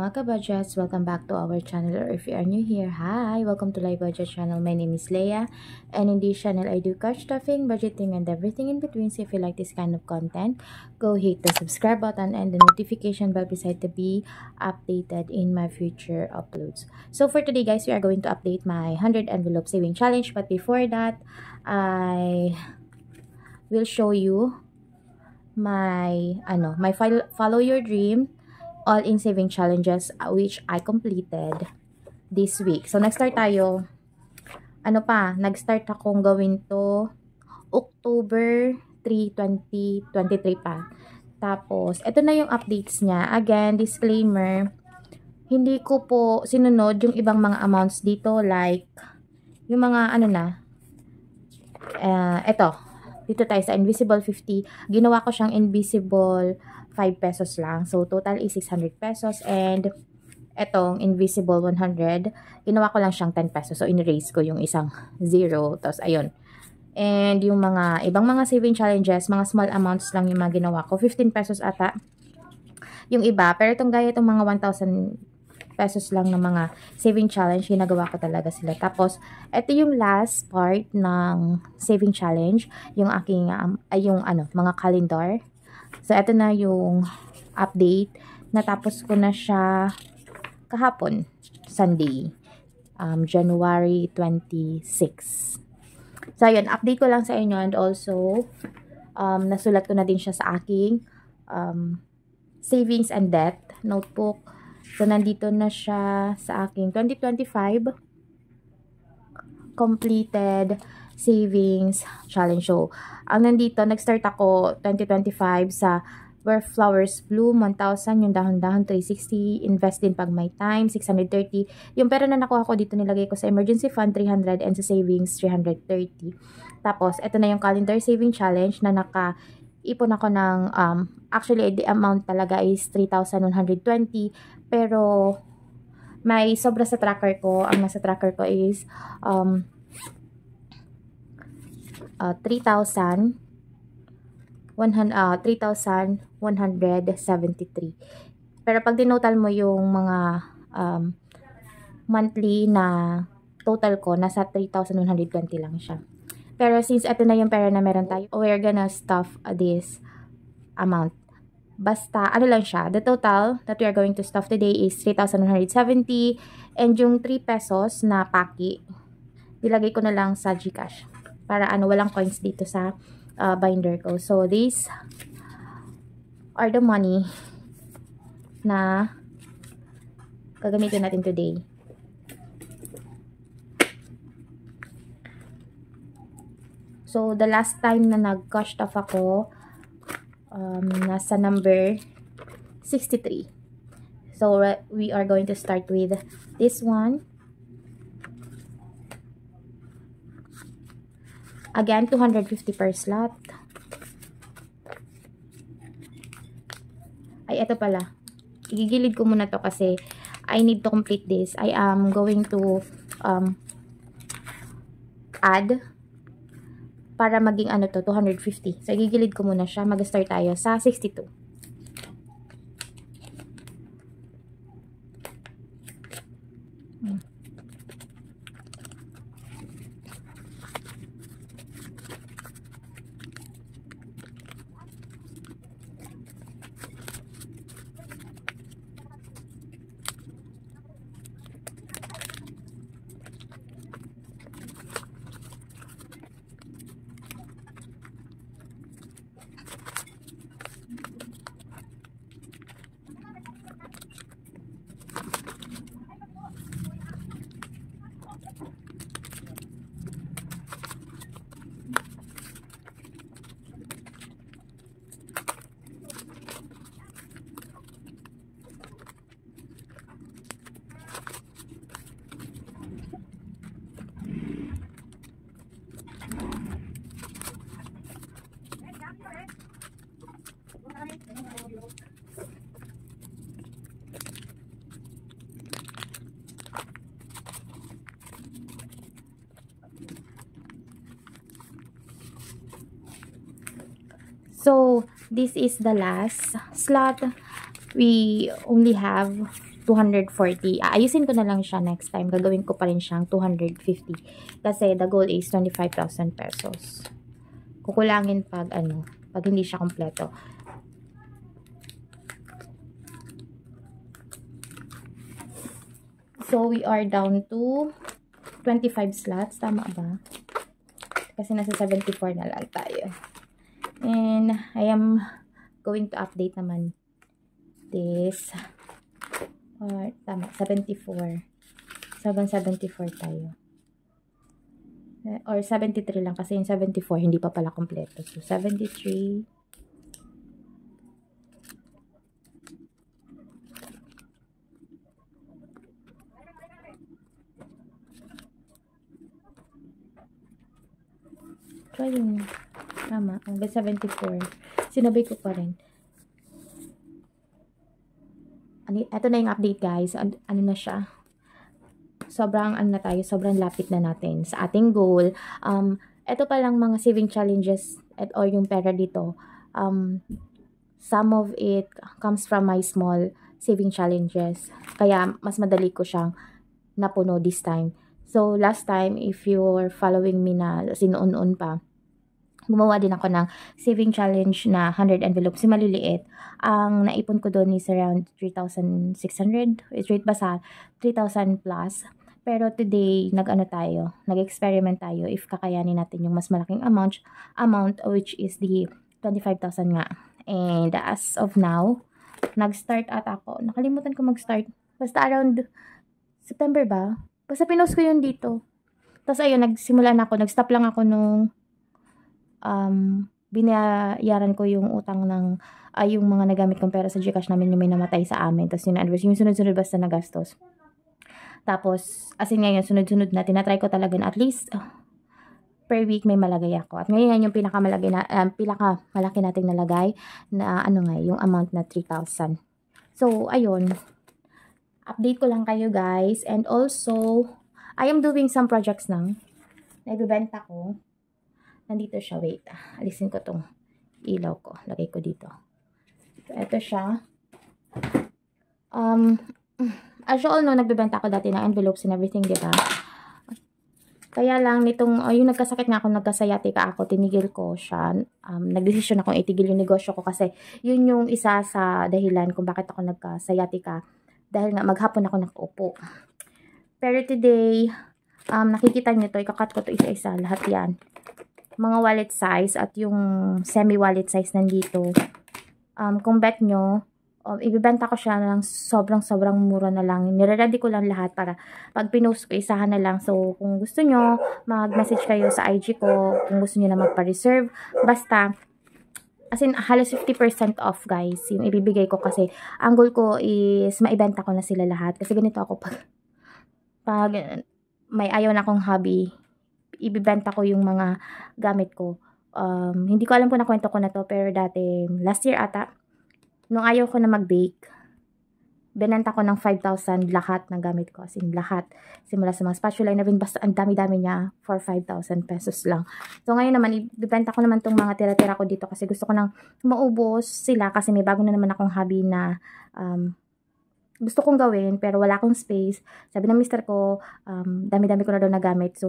mga kabudgets, welcome back to our channel, or if you are new here, hi! Welcome to Live Budget channel. My name is Leia, and in this channel I do cash stuffing, budgeting, and everything in between. So if you like this kind of content, go hit the subscribe button and the notification bell beside to be updated in my future uploads. So for today guys, we are going to update my 100 envelope saving challenge, but before that, I will show you my follow your dream all-in saving challenges which I completed this week. So, nag-start tayo. Nag-start akong gawin to October 3, 2023 pa. Tapos, ito na yung updates niya. Again, disclaimer, hindi ko po sinunod yung ibang mga amounts dito, like, yung mga dito tayo sa Invisible 50. Ginawa ko siyang Invisible 5 pesos lang. So, total is 600 pesos. And, etong Invisible 100, ginawa ko lang siyang 10 pesos. So, in-erase ko yung isang 0. Tapos, ayun. And, yung mga ibang mga saving challenges, mga small amounts lang yung mga ginawa ko. 15 pesos ata yung iba. Pero itong gaya, itong mga 1,000 pesos lang ng mga saving challenge, ginagawa ko talaga sila. Tapos, ito yung last part ng saving challenge, yung aking, mga calendar. So, ito na yung update. Natapos ko na siya kahapon, Sunday, January 26. So, ayun, update ko lang sa inyo, and also, nasulat ko na din siya sa aking savings and debt notebook. So, nandito na siya sa aking 2025 completed savings challenge. So, ang nandito, nag-start ako 2025 sa Where Flowers Bloom, 1,000, yung dahon-dahon, 360, invest din pag may time, 630. Yung pera na nakuha ko dito, nilagay ko sa emergency fund, 300, and sa savings, 330. Tapos, ito na yung calendar saving challenge na ipon ako ng, actually, the amount talaga is 3,120, pero may sobra sa tracker ko. Ang nasa tracker ko is 3,173. Pero pag dinotal mo yung mga monthly na total ko, nasa 3,120 lang siya. Pero since ito na yung pera na meron tayo, we're gonna stuff this amount. Basta, lang siya. The total that we are going to stuff today is 3,170. And yung 3 pesos na paki, nilagay ko na lang sa GCash. Para walang coins dito sa binder ko. So, these are the money na gagamitin natin today. So, the last time na nag-cash stuff ako, nasa number 63. So, we are going to start with this one. Again, 250 per slot. Ay, ito pala. Igigilid ko muna to kasi I need to complete this. I am going to add para maging 250. So, igigilid ko muna siya. Mag-start tayo sa 62. So, this is the last slot. We only have 240. Aayusin ko na lang siya next time. Gagawin ko pa rin siyang 250. Kasi the goal is 25,000 pesos. Kukulangin pag pag hindi siya kompleto. So, we are down to 25 slots. Tama ba? Kasi nasa 74 na lang tayo. And I am going to update naman this. Or, tama, 74. 74 tayo. Or 73 lang kasi yung 74 hindi pa pala kompleto. So, 73. Try yun. Tama. Hanggang 74. Sinabay ko pa rin. Ito na yung update, guys. Ano na siya? Sobrang na tayo. Sobrang lapit na natin sa ating goal. Ito pa lang mga saving challenges or yung pera dito. Some of it comes from my small saving challenges. Kaya mas madali ko siyang napuno this time. So, last time, if you're following me na sinuon-on pa, gumawa din ako ng saving challenge na 100 envelopes. Yung maliliit. Ang naipon ko doon is around 3,600. It's rate basa 3,000 plus. Pero today, nag-experiment tayo if kakayanin natin yung mas malaking amount which is the 25,000 nga. And as of now, nag-start ako. Nakalimutan ko mag-start. Basta around September ba? Basta pinost ko yun dito. Tapos ayun, nagsimula na ako. Nag-stop lang ako nung binayaran ko yung utang ng yung mga nagamit kong pera sa GCash namin yung may namatay sa amin. Tapos yung sunod-sunod basta nagastos. Tapos, as in ngayon, sunod-sunod na, tinatry ko talaga na at least per week may malagay ako. At ngayon yung pinakamalaki nating nalagay na yung amount na 3,000. So, ayun. Update ko lang kayo, guys. And also, I am doing some projects na ibibenta ko. Nandito siya. Wait. Alisin ko tong ilaw ko. Lagay ko dito. So, ito siya. As you all know, nagbibenta ako dati ng envelopes and everything, diba? Kaya lang, yung nagkasakit nga ako, nagka-sciatica ako, tinigil ko siya. Nagdesisyon akong itigil yung negosyo ko kasi yun yung isa sa dahilan kung bakit ako nagka-sciatica. Dahil nga, maghapon ako nakaupo. Pero today, nakikita nyo to, ikakat ko to isa-isa, lahat yan. Mga wallet size at yung semi-wallet size nandito. Kung bet nyo, ibibenta ko siya ng sobrang mura na lang. Nire-ready ko lang lahat para pag pinost ko, isahan na lang. So, kung gusto nyo, mag-message kayo sa IG ko. Kung gusto nyo na magpa-reserve. Basta, as in, halos 50% off, guys. Yung ibibigay ko kasi, ang goal ko is maibenta ko na sila lahat. Kasi ganito ako pag may ayaw na akong hobby, ibibenta ko yung mga gamit ko. Hindi ko alam kung nakwento ko na to, pero dati, last year ata, nung ayaw ko na mag-bake, binenta ko ng 5,000 lahat ng gamit ko. As in, lahat. Simula sa mga spatula na rin, basta ang dami-dami niya for 5,000 pesos lang. So, ngayon naman, ibibenta ko naman tong mga tira-tira ko dito kasi gusto ko nang maubos sila kasi may bago na naman akong hobby na gusto kong gawin pero wala akong space. Sabi ng mister ko, dami-dami ko na daw nagamit. So,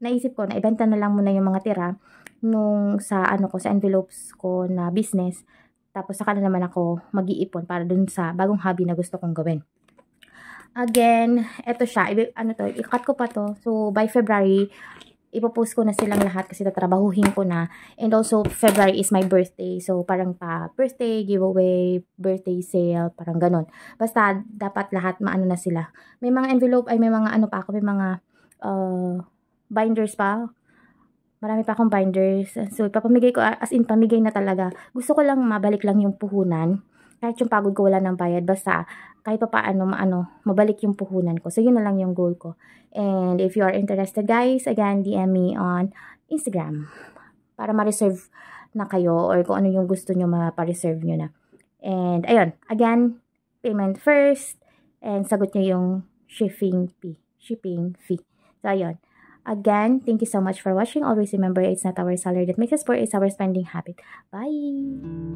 naisip ko na ibenta na lang muna yung mga tira nung sa sa envelopes ko na business. Tapos saka na naman ako mag-iipon para dun sa bagong hobby na gusto kong gawin. Again, eto siya. I-cut ko pa to. So, by February, ipopost ko na silang lahat kasi tatrabahuhin ko na. And also, February is my birthday. So, parang birthday, giveaway, birthday sale, parang ganon. Basta, dapat lahat maano na sila. May mga envelope, may mga may mga binders pa. Marami pa akong binders. So, ipapamigay ko, as in, pamigay na talaga. Gusto ko lang mabalik lang yung puhunan. Kahit yung pagod ko wala ng bayad. Basta, kahit pa paano, mabalik yung puhunan ko. So, yun na lang yung goal ko. And if you are interested, guys, again, DM me on Instagram. Para ma-reserve na kayo or kung ano yung gusto nyo, ma-reserve nyo na. And, ayun, again, payment first. And, sagot nyo yung shipping fee. So, ayun. Again, thank you so much for watching. Always remember, it's not our salary that makes us poor, it's our spending habit. Bye!